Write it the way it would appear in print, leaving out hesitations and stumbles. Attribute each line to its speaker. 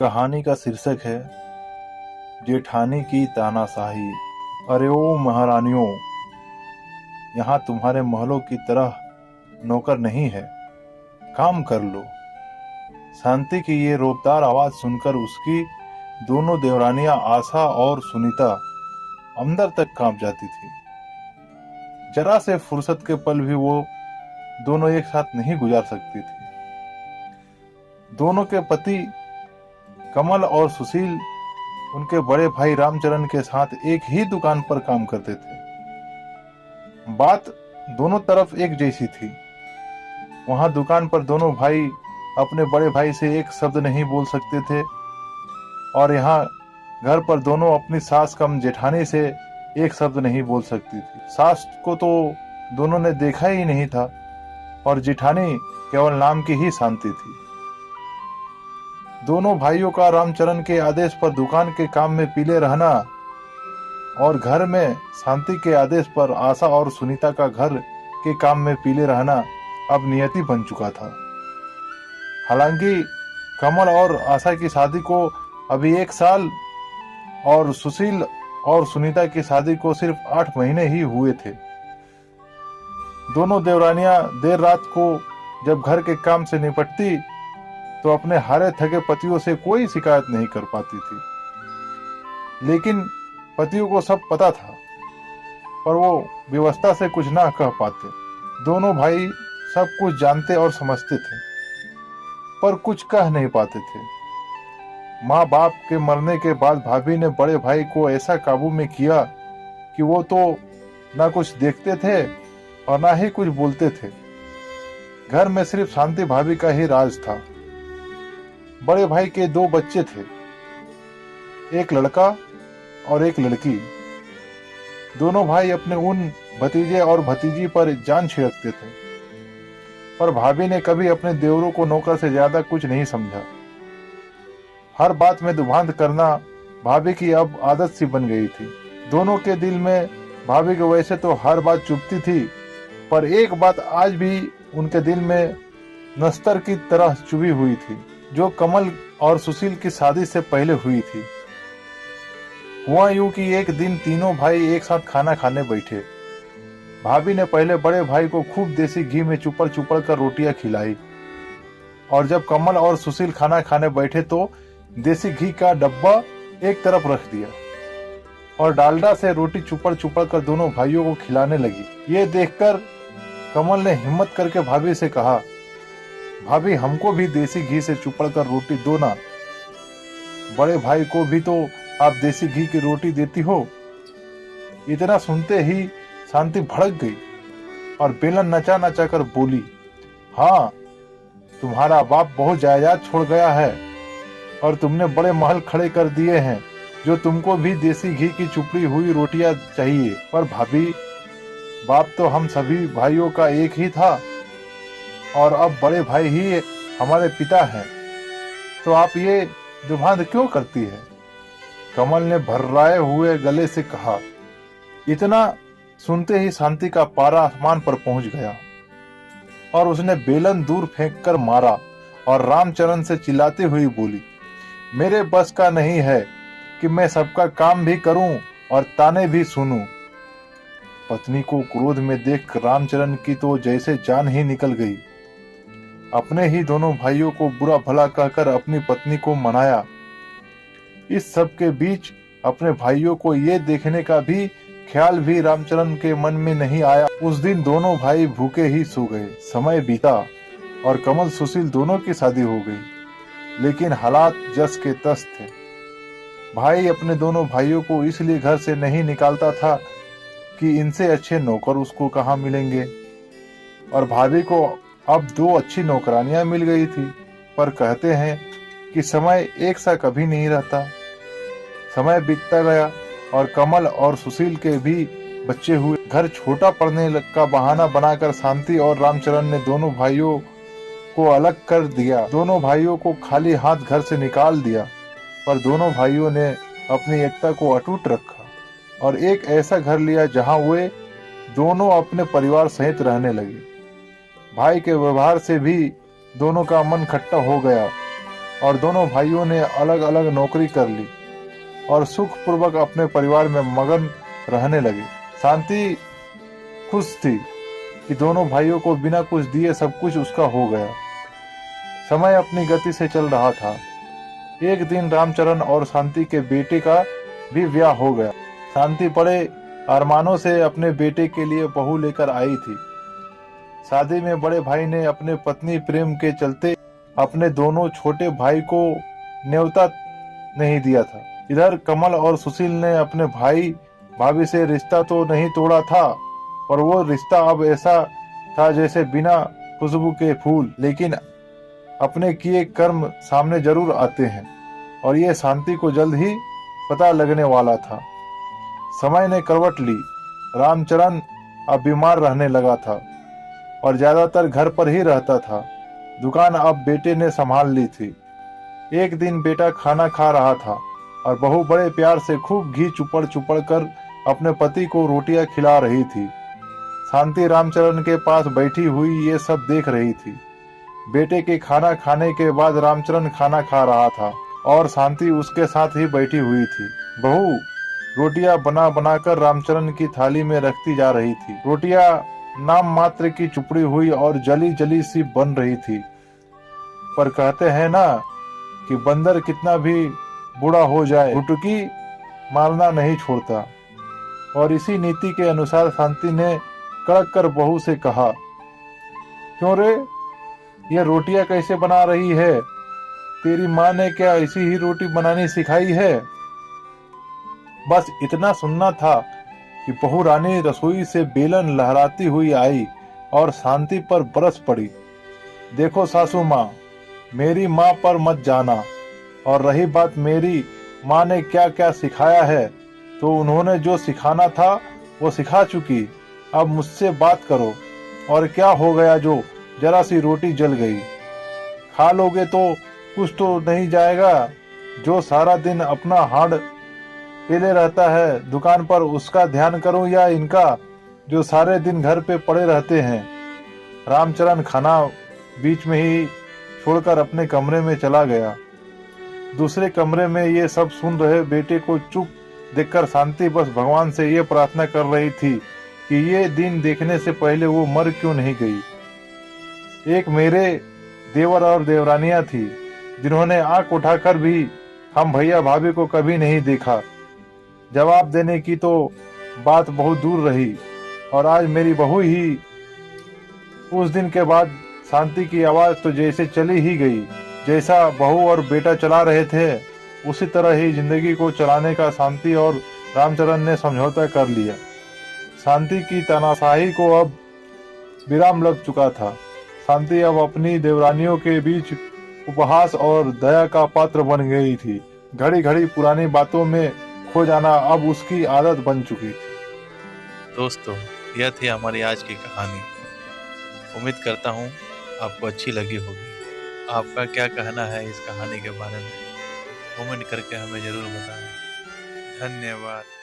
Speaker 1: कहानी का शीर्षक है जेठानी की तानाशाही। अरे ओ महारानियों, यहाँ तुम्हारे महलों की तरह नौकर नहीं है, काम कर लो। शांति की ये रोबदार आवाज सुनकर उसकी दोनों देवरानियां आशा और सुनीता अंदर तक कांप जाती थी। जरा से फुर्सत के पल भी वो दोनों एक साथ नहीं गुजार सकती थी। दोनों के पति कमल और सुशील उनके बड़े भाई रामचरण के साथ एक ही दुकान पर काम करते थे। बात दोनों तरफ एक जैसी थी। वहां दुकान पर दोनों भाई अपने बड़े भाई से एक शब्द नहीं बोल सकते थे, और यहाँ घर पर दोनों अपनी सास कम जेठानी से एक शब्द नहीं बोल सकती थी। सास को तो दोनों ने देखा ही नहीं था, और जेठानी केवल नाम की ही शांति थी। दोनों भाइयों का रामचरण के आदेश पर दुकान के काम में पीले रहना और घर में शांति के आदेश पर आशा और सुनीता का घर के काम में पीले रहना अब नियति बन चुका था। हालांकि कमल और आशा की शादी को अभी 1 साल और सुशील और सुनीता की शादी को सिर्फ 8 महीने ही हुए थे। दोनों देवरानियां देर रात को जब घर के काम से निपटती तो अपने हारे थके पतियों से कोई शिकायत नहीं कर पाती थी। लेकिन पतियों को सब पता था, पर वो व्यवस्था से कुछ ना कह पाते। दोनों भाई सब कुछ जानते और समझते थे, पर कुछ कह नहीं पाते थे। माँ बाप के मरने के बाद भाभी ने बड़े भाई को ऐसा काबू में किया कि वो तो ना कुछ देखते थे और ना ही कुछ बोलते थे। घर में सिर्फ शांति भाभी का ही राज था। बड़े भाई के 2 बच्चे थे, एक लड़का और एक लड़की। दोनों भाई अपने उन भतीजे और भतीजी पर जान छिड़कते थे, पर भाभी ने कभी अपने देवरों को नौकर से ज्यादा कुछ नहीं समझा। हर बात में दुभांत करना भाभी की अब आदत सी बन गई थी। दोनों के दिल में भाभी के वैसे तो हर बात चुभती थी, पर एक बात आज भी उनके दिल में नस्तर की तरह चुभी हुई थी, जो कमल और सुशील की शादी से पहले हुई थी। हुआ यूं कि एक दिन तीनों भाई एक साथ खाना खाने बैठे। भाभी ने पहले बड़े भाई को खूब देसी घी में चुपड़ चुपड़ कर रोटियां खिलाई, और जब कमल और सुशील खाना खाने बैठे तो देसी घी का डब्बा एक तरफ रख दिया और डालडा से रोटी चुपड़ चुपड़ कर दोनों भाइयों को खिलाने लगी। ये देखकर कमल ने हिम्मत करके भाभी से कहा, भाभी हमको भी देसी घी से चुपड़ कर रोटी दो ना। बड़े भाई को भी तो आप देसी घी की रोटी देती हो। इतना सुनते ही शांति भड़क गई और बेलन नचा नचा कर बोली, हाँ, तुम्हारा बाप बहुत जायदाद छोड़ गया है और तुमने बड़े महल खड़े कर दिए हैं, जो तुमको भी देसी घी की चुपड़ी हुई रोटियां चाहिए। पर भाभी, बाप तो हम सभी भाइयों का एक ही था, और अब बड़े भाई ही हमारे पिता हैं, तो आप ये दुभांत क्यों करती है? कमल ने भर्राए हुए गले से कहा। इतना सुनते ही शांति का पारा आसमान पर पहुंच गया और उसने बेलन दूर फेंककर मारा और रामचरण से चिल्लाती हुई बोली, मेरे बस का नहीं है कि मैं सबका काम भी करूं और ताने भी सुनूं। पत्नी को क्रोध में देख रामचरण की तो जैसे जान ही निकल गई। अपने ही दोनों भाइयों को बुरा भला कहकर अपनी पत्नी को मनाया। इस सब के बीच अपने भाइयों को ये देखने का भी ख्याल भी रामचरण के मन में नहीं आया। उस दिन दोनों भाई भूखे ही सो गए। समय बीता और कमल सुशील दोनों की शादी हो गई, लेकिन हालात जस के तस थे। भाई अपने दोनों भाइयों को इसलिए घर से नहीं निकालता था कि इनसे अच्छे नौकर उसको कहाँ मिलेंगे, और भाभी को अब 2 अच्छी नौकरानियां मिल गई थी। पर कहते हैं कि समय एक सा कभी नहीं रहता। समय बीतता गया और कमल और सुशील के भी बच्चे हुए। घर छोटा पड़ने का बहाना बनाकर शांति और रामचरण ने दोनों भाइयों को अलग कर दिया। दोनों भाइयों को खाली हाथ घर से निकाल दिया, पर दोनों भाइयों ने अपनी एकता को अटूट रखा और एक ऐसा घर लिया जहां वे दोनों अपने परिवार सहित रहने लगे। भाई के व्यवहार से भी दोनों का मन खट्टा हो गया और दोनों भाइयों ने अलग अलग नौकरी कर ली और सुखपूर्वक अपने परिवार में मगन रहने लगे। शांति खुश थी कि दोनों भाइयों को बिना कुछ दिए सब कुछ उसका हो गया। समय अपनी गति से चल रहा था। एक दिन रामचरण और शांति के बेटे का भी ब्याह हो गया। शांति बड़े अरमानों से अपने बेटे के लिए बहू लेकर आई थी। शादी में बड़े भाई ने अपने पत्नी प्रेम के चलते अपने दोनों छोटे भाई को न्योता नहीं दिया था। इधर कमल और सुशील ने अपने भाई भाभी से रिश्ता तो नहीं तोड़ा था, पर वो रिश्ता अब ऐसा था जैसे बिना खुशबू के फूल, लेकिन अपने किए कर्म सामने जरूर आते हैं, और ये शांति को जल्द ही पता लगने वाला था। समय ने करवट ली। रामचरण अब बीमार रहने लगा था और ज्यादातर घर पर ही रहता था। दुकान अब बेटे ने संभाल ली थी। एक दिन बेटा खाना खा रहा था और बहू बड़े प्यार से खूब घी चुपड़ चुपड़ कर अपने पति को रोटियां खिला रही थी। शांति रामचरण के पास बैठी हुई ये सब देख रही थी। बेटे के खाना खाने के बाद रामचरण खाना खा रहा था और शांति उसके साथ ही बैठी हुई थी। बहू रोटियां बना बनाकर रामचरण की थाली में रखती जा रही थी। रोटियां नाम मात्र की चुपड़ी हुई और जली जली सी बन रही थी, पर कहते हैं ना कि बंदर कितना भी बूढ़ा हो जाए गुटकी मारना नहीं छोड़ता, और इसी नीति के अनुसार शांति ने कड़क कर बहू से कहा, क्यों रे, ये रोटियां कैसे बना रही है? तेरी माँ ने क्या ऐसी ही रोटी बनानी सिखाई है? बस इतना सुनना था कि बहू रानी रसोई से बेलन लहराती हुई आई और शांति पर बरस पड़ी। देखो सासू माँ, मेरी माँ पर मत जाना, और रही बात मेरी माँ ने क्या क्या सिखाया है, तो उन्होंने जो सिखाना था वो सिखा चुकी। अब मुझसे बात करो। और क्या हो गया जो जरा सी रोटी जल गई? खा लोगे तो कुछ तो नहीं जाएगा। जो सारा दिन अपना हाड़ पेले रहता है दुकान पर, उसका ध्यान करो या इनका, जो सारे दिन घर पे पड़े रहते हैं। रामचरण खाना बीच में ही छोड़कर अपने कमरे में चला गया। दूसरे कमरे में ये सब सुन रहे बेटे को चुप देखकर शांति बस भगवान से ये प्रार्थना कर रही थी कि ये दिन देखने से पहले वो मर क्यों नहीं गई। एक मेरे देवर और देवरानियां थी जिन्होंने आंख उठाकर भी हम भैया भाभी को कभी नहीं देखा। जवाब देने की तो बात बहुत दूर रही, और आज मेरी बहू ही। उस दिन के बाद शांति की आवाज तो जैसे चली ही गई। जैसा बहू और बेटा चला रहे थे उसी तरह ही जिंदगी को चलाने का शांति और रामचरण ने समझौता कर लिया। शांति की तानाशाही को अब विराम लग चुका था। शांति अब अपनी देवरानियों के बीच उपहास और दया का पात्र बन गई थी। घड़ी घड़ी पुरानी बातों में खो जाना अब उसकी आदत बन चुकी थी।
Speaker 2: दोस्तों, यह थी हमारी आज की कहानी। उम्मीद करता हूँ आपको अच्छी लगी होगी। आपका क्या कहना है इस कहानी के बारे में? कमेंट करके हमें ज़रूर बताएं। धन्यवाद।